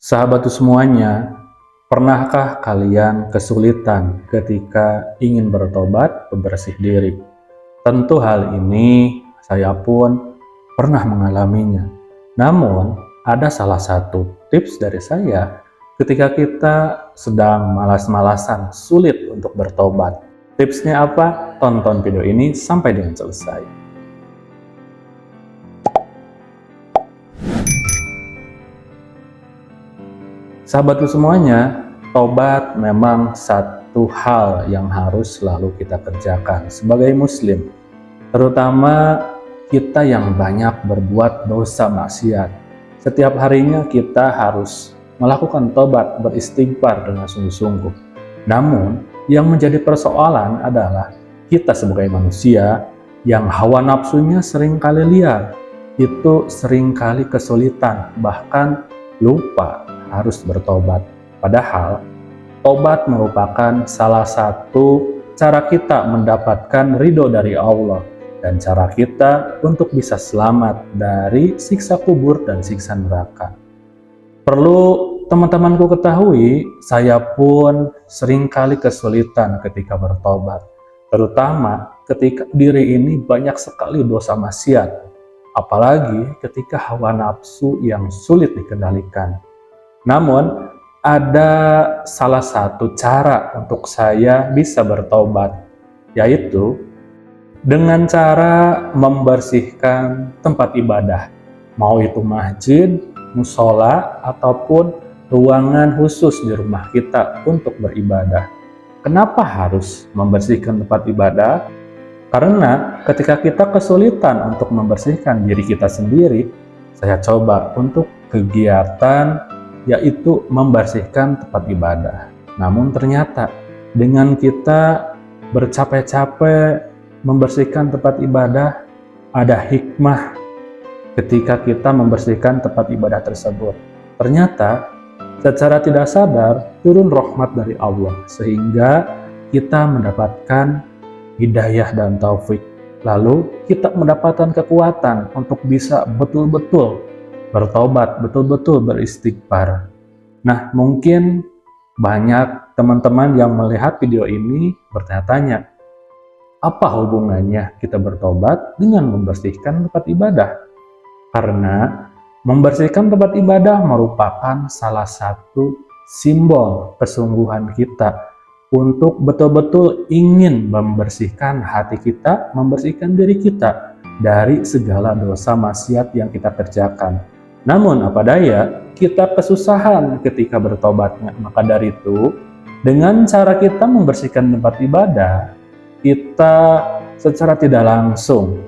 Sahabatku semuanya, pernahkah kalian kesulitan ketika ingin bertobat membersih diri? Tentu hal ini saya pun pernah mengalaminya. Namun, ada salah satu tips dari saya ketika kita sedang malas-malasan, sulit untuk bertobat. Tipsnya apa? Tonton video ini sampai dengan selesai. Sahabatku semuanya, tobat memang satu hal yang harus selalu kita kerjakan sebagai muslim, terutama kita yang banyak berbuat dosa maksiat. Setiap harinya kita harus melakukan tobat, beristighfar dengan sungguh-sungguh. Namun, yang menjadi persoalan adalah kita sebagai manusia yang hawa nafsunya seringkali liar, itu seringkali kesulitan, bahkan lupa harus bertobat. Padahal tobat merupakan salah satu cara kita mendapatkan ridho dari Allah dan cara kita untuk bisa selamat dari siksa kubur dan siksa neraka. Perlu teman-temanku ketahui, saya pun seringkali kesulitan ketika bertobat, terutama ketika diri ini banyak sekali dosa maksiat, apalagi ketika hawa nafsu yang sulit dikendalikan. Namun, ada salah satu cara untuk saya bisa bertobat, yaitu dengan cara membersihkan tempat ibadah, mau itu masjid, musola, ataupun ruangan khusus di rumah kita untuk beribadah. Kenapa harus membersihkan tempat ibadah? Karena ketika kita kesulitan untuk membersihkan diri kita sendiri, saya coba untuk kegiatan yaitu membersihkan tempat ibadah. Namun ternyata dengan kita bercapek-capek membersihkan tempat ibadah, ada hikmah ketika kita membersihkan tempat ibadah tersebut. Ternyata secara tidak sadar turun rahmat dari Allah sehingga kita mendapatkan hidayah dan taufik. Lalu kita mendapatkan kekuatan untuk bisa betul-betul bertobat, betul-betul beristighfar. Nah, mungkin banyak teman-teman yang melihat video ini bertanya-tanya, apa hubungannya kita bertobat dengan membersihkan tempat ibadah? Karena membersihkan tempat ibadah merupakan salah satu simbol kesungguhan kita untuk betul-betul ingin membersihkan hati kita, membersihkan diri kita dari segala dosa maksiat yang kita kerjakan. Namun apa daya, kita kesusahan ketika bertobatnya. Maka dari itu, dengan cara kita membersihkan tempat ibadah, kita secara tidak langsung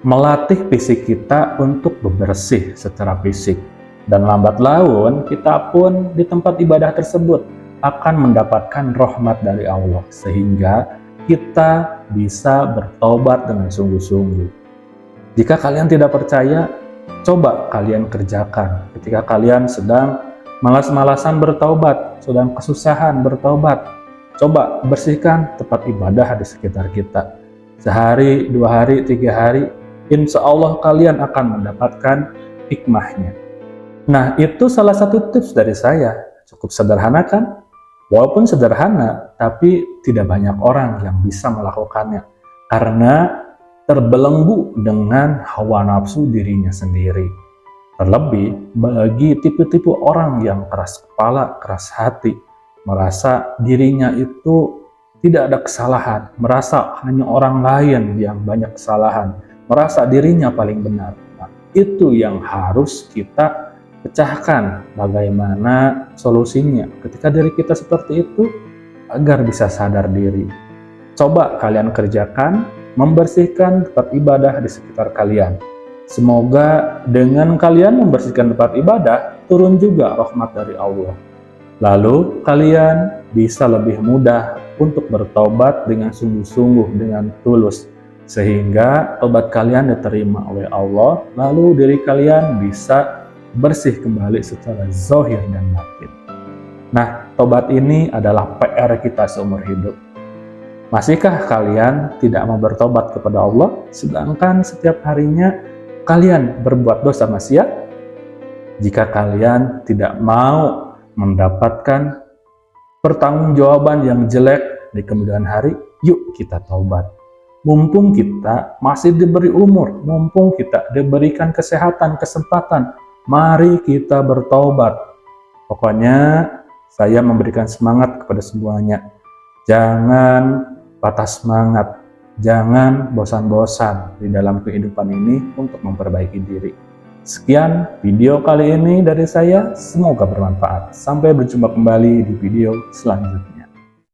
melatih fisik kita untuk bebersih secara fisik. Dan lambat laun, kita pun di tempat ibadah tersebut akan mendapatkan rahmat dari Allah. Sehingga kita bisa bertobat dengan sungguh-sungguh. Jika kalian tidak percaya, coba kalian kerjakan ketika kalian sedang malas-malasan bertaubat, sedang kesusahan bertaubat. Coba bersihkan tempat ibadah di sekitar kita. Sehari, 2 hari, 3 hari, insya Allah kalian akan mendapatkan hikmahnya. Nah, itu salah satu tips dari saya. Cukup sederhana kan? Walaupun sederhana, tapi tidak banyak orang yang bisa melakukannya. Karena terbelenggu dengan hawa nafsu dirinya sendiri. Terlebih bagi tipe-tipe orang yang keras kepala, keras hati, merasa dirinya itu tidak ada kesalahan, merasa hanya orang lain yang banyak kesalahan, merasa dirinya paling benar. Nah, itu yang harus kita pecahkan. Bagaimana solusinya ketika diri kita seperti itu agar bisa sadar diri. Coba kalian kerjakan, membersihkan tempat ibadah di sekitar kalian. Semoga dengan kalian membersihkan tempat ibadah, turun juga rahmat dari Allah. Lalu kalian bisa lebih mudah untuk bertobat dengan sungguh-sungguh, dengan tulus. Sehingga tobat kalian diterima oleh Allah, lalu diri kalian bisa bersih kembali secara zahir dan batin. Nah, tobat ini adalah PR kita seumur hidup. Masihkah kalian tidak mau bertobat kepada Allah, sedangkan setiap harinya kalian berbuat dosa maksiat? Jika kalian tidak mau mendapatkan pertanggungjawaban yang jelek di kemudian hari, yuk kita taubat. Mumpung kita masih diberi umur, mumpung kita diberikan kesehatan, kesempatan, mari kita bertaubat. Pokoknya saya memberikan semangat kepada semuanya. Jangan patah semangat, jangan bosan-bosan di dalam kehidupan ini untuk memperbaiki diri. Sekian video kali ini dari saya, semoga bermanfaat. Sampai berjumpa kembali di video selanjutnya.